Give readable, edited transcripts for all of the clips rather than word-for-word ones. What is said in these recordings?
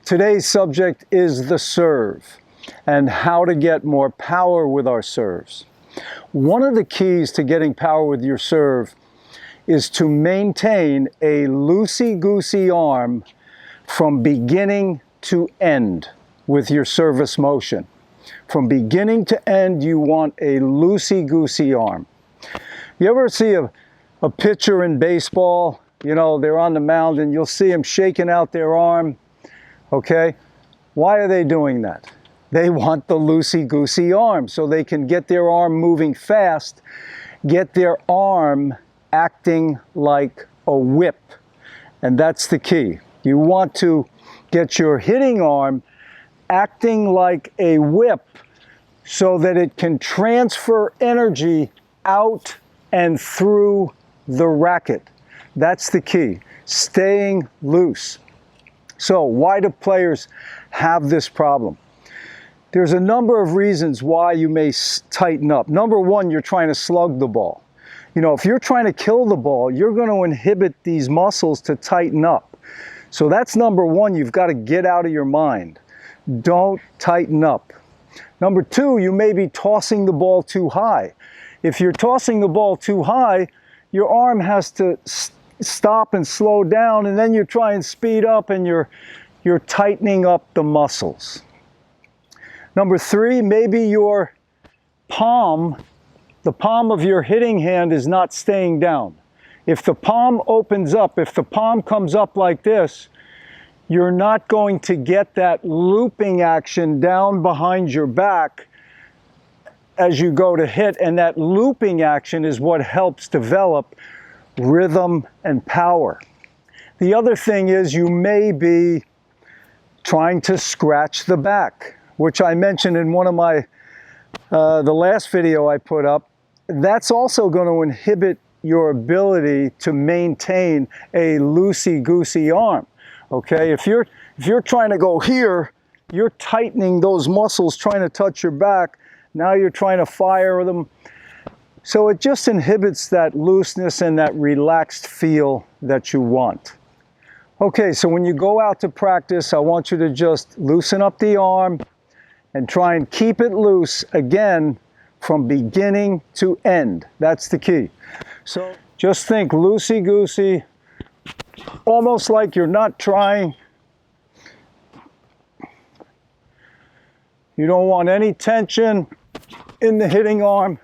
Today's subject is the serve and how to get more power with our serves. One of the keys to getting power with your serve is to maintain a loosey-goosey arm from beginning to end with your service motion. From beginning to end, you want a loosey-goosey arm. You ever see a pitcher in baseball? You know, they're on the mound and you'll see them shaking out their arm. Okay? Why are they doing that? They want the loosey-goosey arm so they can get their arm moving fast, get their arm acting like a whip. And that's the key. You want to get your hitting arm acting like a whip so that it can transfer energy out and through the racket. That's the key, staying loose. So why do players have this problem? There's a number of reasons why you may tighten up. Number one, you're trying to slug the ball. You know, if you're trying to kill the ball, you're going to inhibit these muscles to tighten up. So that's number one, you've got to get out of your mind. Don't tighten up. Number two, you may be tossing the ball too high. If you're tossing the ball too high, your arm has to stop and slow down, and then you try and speed up and you're tightening up the muscles. Number three, maybe your palm, the palm of your hitting hand is not staying down. If the palm opens up, if the palm comes up like this, you're not going to get that looping action down behind your back as you go to hit, and that looping action is what helps develop rhythm and power. The other thing is you may be trying to scratch the back, which I mentioned in one of my, the last video I put up. That's also going to inhibit your ability to maintain a loosey-goosey arm. Okay, if you're trying to go here, you're tightening those muscles trying to touch your back. Now you're trying to fire them. So it just inhibits that looseness and that relaxed feel that you want. Okay, so when you go out to practice, I want you to just loosen up the arm and try and keep it loose again from beginning to end. That's the key. So just think loosey-goosey, almost like you're not trying. You don't want any tension in the hitting arm.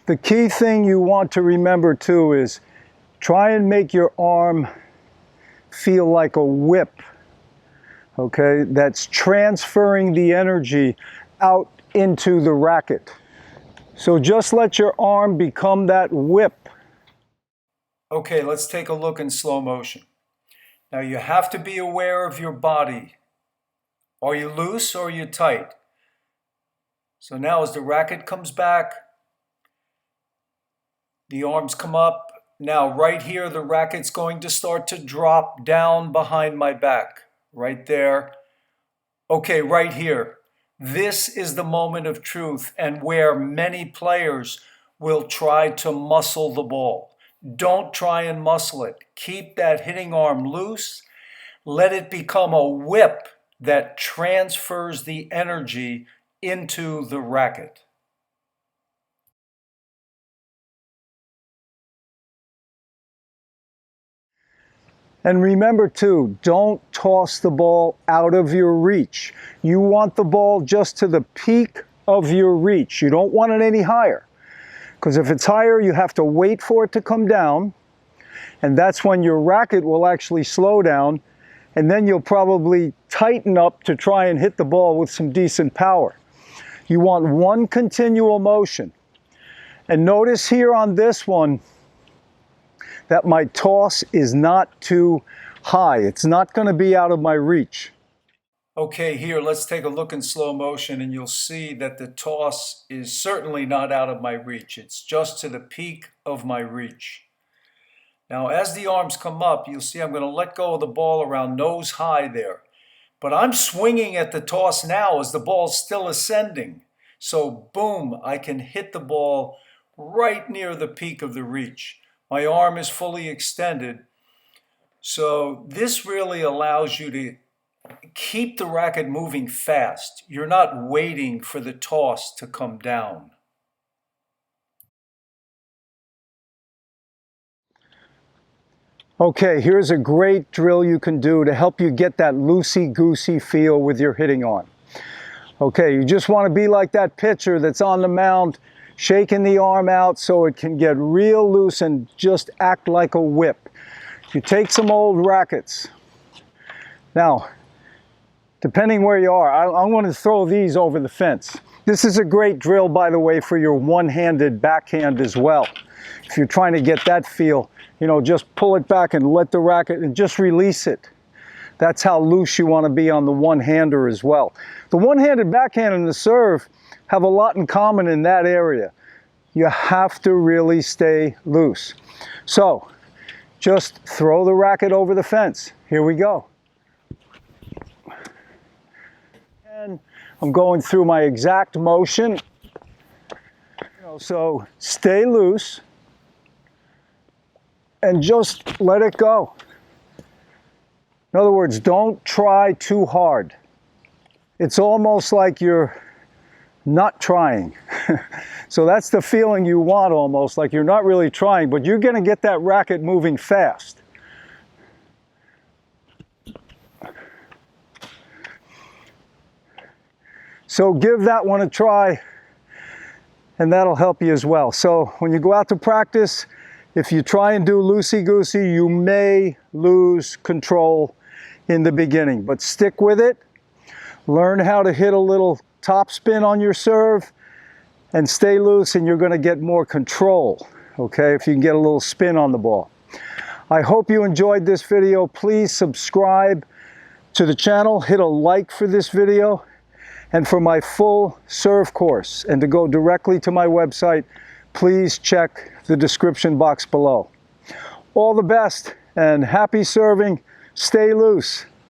The key thing you want to remember too is try and make your arm feel like a whip, okay, that's transferring the energy out into the racket. So just let your arm become that whip. Okay, let's take a look in slow motion. Now you have to be aware of your body. Are you loose or are you tight? So now as the racket comes back, the arms come up. Now right here, the racket's going to start to drop down behind my back. Right there. Okay, right here. This is the moment of truth and where many players will try to muscle the ball. Don't try and muscle it. Keep that hitting arm loose. Let it become a whip that transfers the energy into the racket. And remember too, don't toss the ball out of your reach. You want the ball just to the peak of your reach. You don't want it any higher. Because if it's higher, you have to wait for it to come down. And that's when your racket will actually slow down. And then you'll probably tighten up to try and hit the ball with some decent power. You want one continual motion. And notice here on this one, that my toss is not too high. It's not going to be out of my reach. Okay, here, let's take a look in slow motion and you'll see that the toss is certainly not out of my reach. It's just to the peak of my reach. Now, as the arms come up, you'll see I'm going to let go of the ball around nose high there. But I'm swinging at the toss now as the ball's still ascending. So boom, I can hit the ball right near the peak of the reach. My arm is fully extended. So this really allows you to keep the racket moving fast. You're not waiting for the toss to come down. Okay, here's a great drill you can do to help you get that loosey-goosey feel with your hitting on. Okay, you just want to be like that pitcher that's on the mound, shaking the arm out so it can get real loose and just act like a whip. You take some old rackets. Now, depending where you are, I'm going to throw these over the fence. This is a great drill, by the way, for your one-handed backhand as well. If you're trying to get that feel, you know, just pull it back and let the racket and just release it. That's how loose you want to be on the one-hander as well. The one-handed backhand and the serve have a lot in common in that area. You have to really stay loose. So, just throw the racket over the fence. Here we go. And I'm going through my exact motion. So stay loose and just let it go. In other words, don't try too hard. It's almost like you're not trying. So that's the feeling you want, almost like you're not really trying, but you're going to get that racket moving fast. So give that one a try, and that'll help you as well. So when you go out to practice, if you try and do loosey-goosey, you may lose control in the beginning, but stick with it. Learn how to hit a little top spin on your serve and stay loose, and you're going to get more control, okay, if you can get a little spin on the ball. I hope you enjoyed this video. Please subscribe to the channel, hit a like for this video, and for my full serve course, and to go directly to my website, please check the description box below. All the best and happy serving. Stay loose.